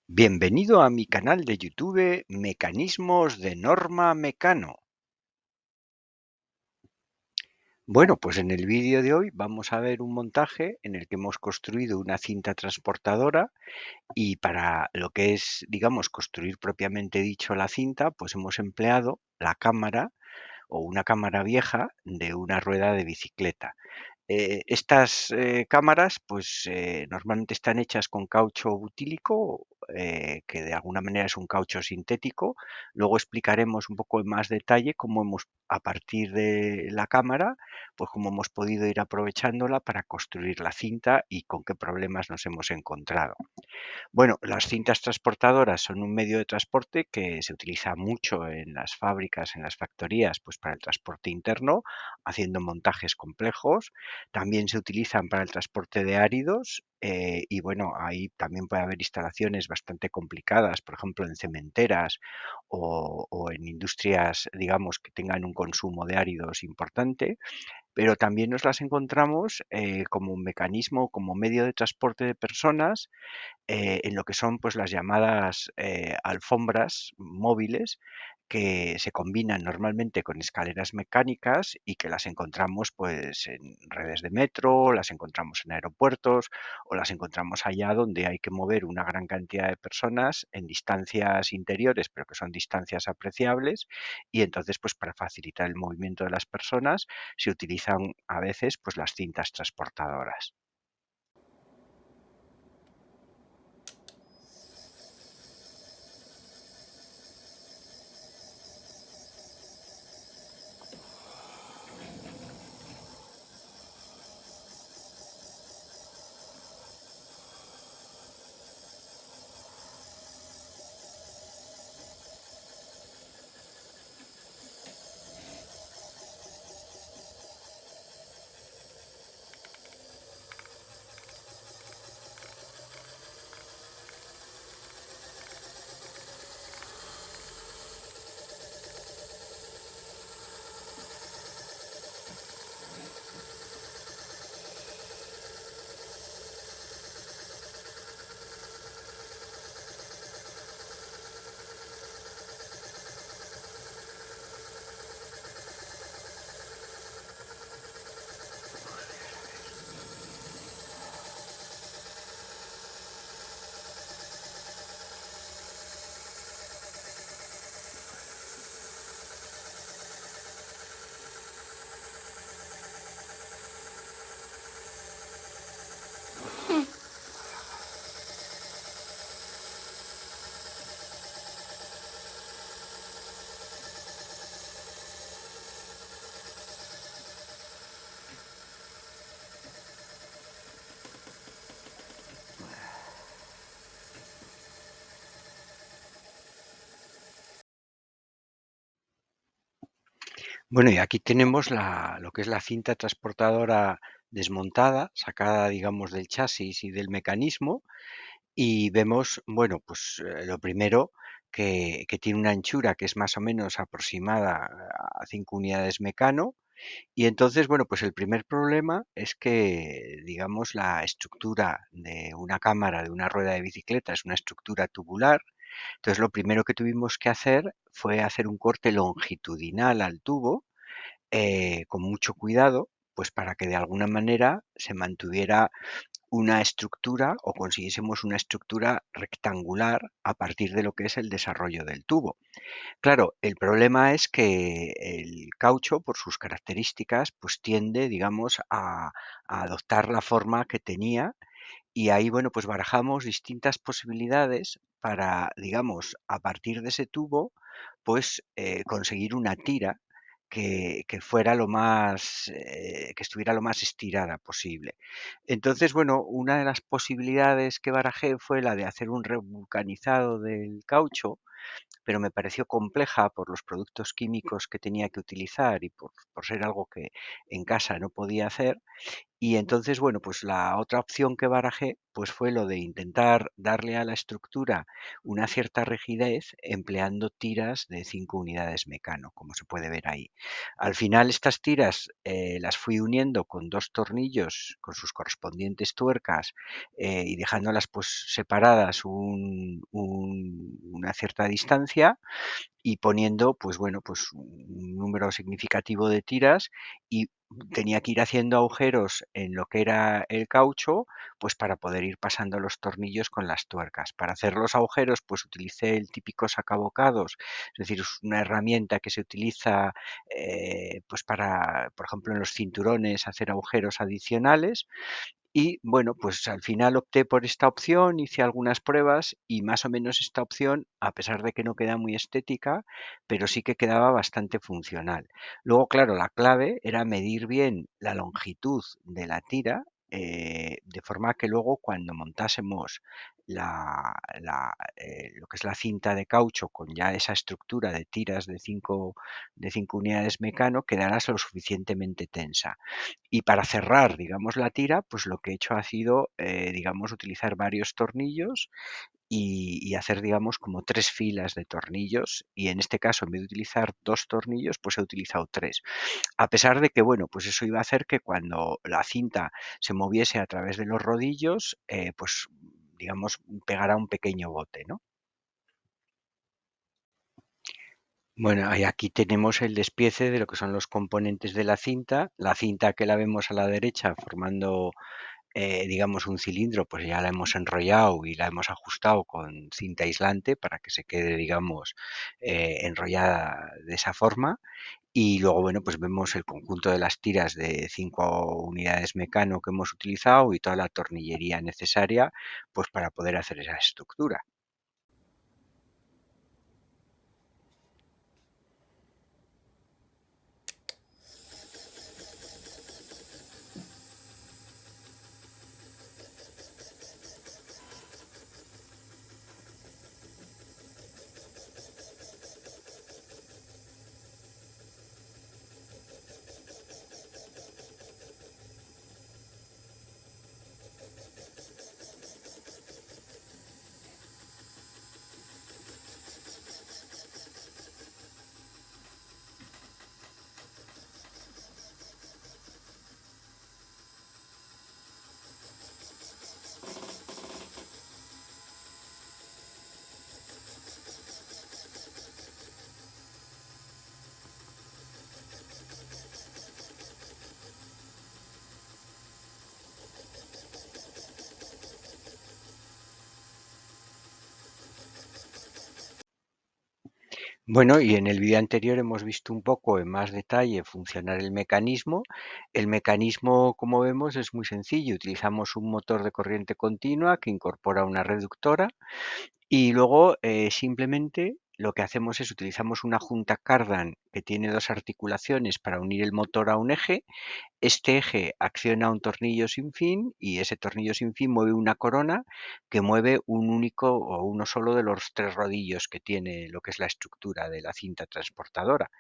Bienvenido a mi canal de YouTube Mecanismos de Norma Mecano. Bueno, pues en el vídeo de hoy vamos a ver un montaje en el que hemos construido una cinta transportadora y para lo que es, digamos, construir propiamente dicho la cinta, pues hemos empleado la cámara o una cámara vieja de una rueda de bicicleta. Estas cámaras, pues normalmente están hechas con caucho butílico, que de alguna manera es un caucho sintético. Luego explicaremos un poco en más detalle cómo hemos, a partir de la cámara, pues cómo hemos podido ir aprovechándola para construir la cinta y con qué problemas nos hemos encontrado. Bueno, las cintas transportadoras son un medio de transporte que se utiliza mucho en las fábricas, en las factorías, pues para el transporte interno, haciendo montajes complejos. También se utilizan para el transporte de áridos y bueno, ahí también puede haber instalaciones bastante complicadas, por ejemplo, en cementeras o en industrias, digamos, que tengan un consumo de áridos importante, pero también nos las encontramos como un mecanismo, como medio de transporte de personas en lo que son pues las llamadas alfombras móviles que se combinan normalmente con escaleras mecánicas y que las encontramos pues en redes de metro, las encontramos en aeropuertos o las encontramos allá donde hay que mover una gran cantidad de personas en distancias interiores, pero que son distancias apreciables, y entonces pues para facilitar el movimiento de las personas se utilizan a veces pues las cintas transportadoras. Bueno, y aquí tenemos lo que es la cinta transportadora desmontada, sacada, digamos, del chasis y del mecanismo, y vemos, bueno, pues lo primero que tiene una anchura que es más o menos aproximada a 5 unidades mecano, y entonces, bueno, pues el primer problema es que, digamos, la estructura de una cámara de una rueda de bicicleta es una estructura tubular. Entonces, lo primero que tuvimos que hacer fue hacer un corte longitudinal al tubo con mucho cuidado, pues para que de alguna manera se mantuviera una estructura o consiguiésemos una estructura rectangular a partir de lo que es el desarrollo del tubo. Claro, el problema es que el caucho, por sus características, pues tiende, digamos, a adoptar la forma que tenía, y ahí, bueno, pues barajamos distintas posibilidades para, digamos, a partir de ese tubo, pues conseguir una tira que fuera lo más, que estuviera lo más estirada posible. Entonces, bueno, una de las posibilidades que barajé fue la de hacer un revulcanizado del caucho, pero me pareció compleja por los productos químicos que tenía que utilizar y por ser algo que en casa no podía hacer. Y entonces, bueno, pues la otra opción que barajé, pues fue lo de intentar darle a la estructura una cierta rigidez empleando tiras de 5 unidades Mecano, como se puede ver ahí. Al final estas tiras las fui uniendo con 2 tornillos con sus correspondientes tuercas y dejándolas pues separadas una cierta distancia y poniendo, pues bueno, pues un número significativo de tiras y tenía que ir haciendo agujeros en lo que era el caucho, pues para poder ir pasando los tornillos con las tuercas. Para hacer los agujeros, pues utilicé el típico sacabocados, es decir, es una herramienta que se utiliza pues para, por ejemplo, en los cinturones hacer agujeros adicionales y bueno, pues al final opté por esta opción, hice algunas pruebas y más o menos esta opción, a pesar de que no queda muy estética, pero sí que quedaba bastante funcional. Luego, claro, la clave era medir bien la longitud de la tira, de forma que luego cuando montásemos lo que es la cinta de caucho con ya esa estructura de tiras de 5 unidades Mecano, quedara lo suficientemente tensa. Y para cerrar, digamos, la tira, pues lo que he hecho ha sido, digamos, utilizar varios tornillos y hacer, digamos, como 3 filas de tornillos, y en este caso, en vez de utilizar 2 tornillos, pues he utilizado 3. A pesar de que, bueno, pues eso iba a hacer que cuando la cinta se moviese a través de los rodillos, pues, digamos, pegara un pequeño bote, ¿no? Bueno, y aquí tenemos el despiece de lo que son los componentes de la cinta que la vemos a la derecha formando digamos, un cilindro, pues ya la hemos enrollado y la hemos ajustado con cinta aislante para que se quede, digamos, enrollada de esa forma. Y luego, bueno, pues vemos el conjunto de las tiras de 5 unidades Mecano que hemos utilizado y toda la tornillería necesaria, pues para poder hacer esa estructura. Bueno, y en el vídeo anterior hemos visto un poco en más detalle funcionar el mecanismo. El mecanismo, como vemos, es muy sencillo. Utilizamos un motor de corriente continua que incorpora una reductora y luego simplemente lo que hacemos es utilizamos una junta cardan que tiene 2 articulaciones para unir el motor a un eje. Este eje acciona un tornillo sin fin y ese tornillo sin fin mueve una corona que mueve un único o uno solo de los 3 rodillos que tiene lo que es la estructura de la cinta transportadora.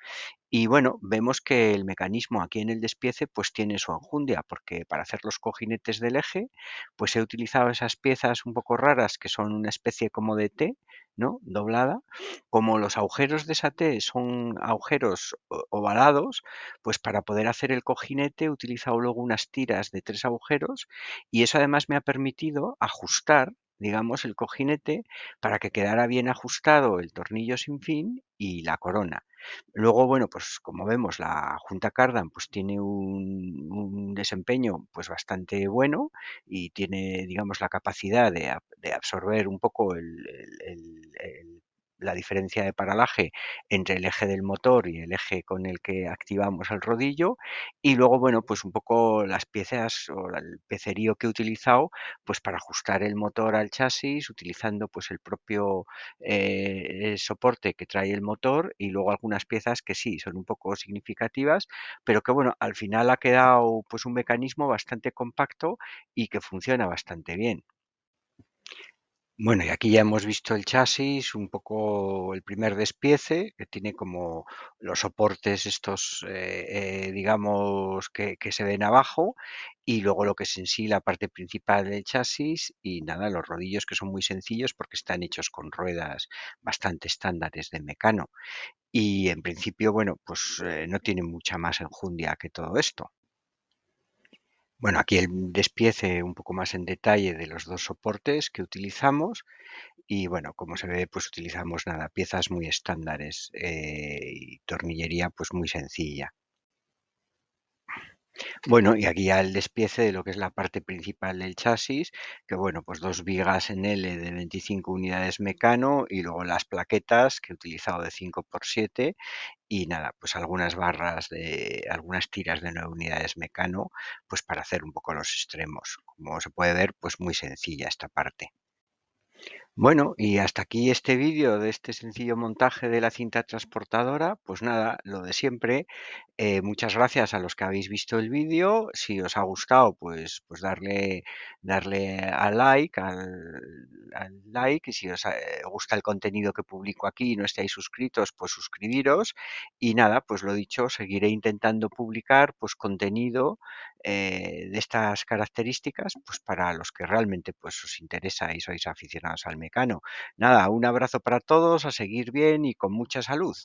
Y bueno, vemos que el mecanismo aquí en el despiece pues tiene su enjundia, porque para hacer los cojinetes del eje, pues he utilizado esas piezas un poco raras que son una especie como de T, ¿no? Doblada. Como los agujeros de esa T son agujeros ovalados, pues para poder hacer el cojinete he utilizado luego unas tiras de 3 agujeros y eso además me ha permitido ajustar, digamos, el cojinete para que quedara bien ajustado el tornillo sin fin y la corona. Luego, bueno, pues como vemos, la Junta Cardan pues tiene un desempeño pues bastante bueno y tiene, digamos, la capacidad de absorber un poco la diferencia de paralaje entre el eje del motor y el eje con el que activamos el rodillo. Y luego, bueno, pues un poco las piezas o el pecerío que he utilizado pues para ajustar el motor al chasis, utilizando pues el propio soporte que trae el motor y luego algunas piezas que sí, son un poco significativas, pero que bueno, al final ha quedado pues un mecanismo bastante compacto y que funciona bastante bien. Bueno, y aquí ya hemos visto el chasis, un poco el primer despiece, que tiene como los soportes estos, digamos, que se ven abajo, y luego lo que es en sí la parte principal del chasis, y nada, los rodillos que son muy sencillos porque están hechos con ruedas bastante estándares de Mecano. Y en principio, bueno, pues no tiene mucha más enjundia que todo esto. Bueno, aquí el despiece un poco más en detalle de los dos soportes que utilizamos. Y bueno, como se ve, pues utilizamos nada, piezas muy estándares y tornillería pues muy sencilla. Bueno, y aquí ya el despiece de lo que es la parte principal del chasis, que bueno, pues dos vigas en L de 25 unidades Mecano y luego las plaquetas que he utilizado de 5x7 y nada, pues algunas barras de algunas tiras de 9 unidades Mecano, pues para hacer un poco los extremos. Como se puede ver, pues muy sencilla esta parte. Bueno, y hasta aquí este vídeo de este sencillo montaje de la cinta transportadora. Pues nada, lo de siempre. Muchas gracias a los que habéis visto el vídeo. Si os ha gustado, pues darle a like, al like. Y si os gusta el contenido que publico aquí y no estáis suscritos, pues suscribiros. Y nada, pues lo dicho, seguiré intentando publicar pues contenido de estas características, pues para los que realmente pues os interesa y sois aficionados al mecano. Nada, un abrazo para todos, a seguir bien y con mucha salud.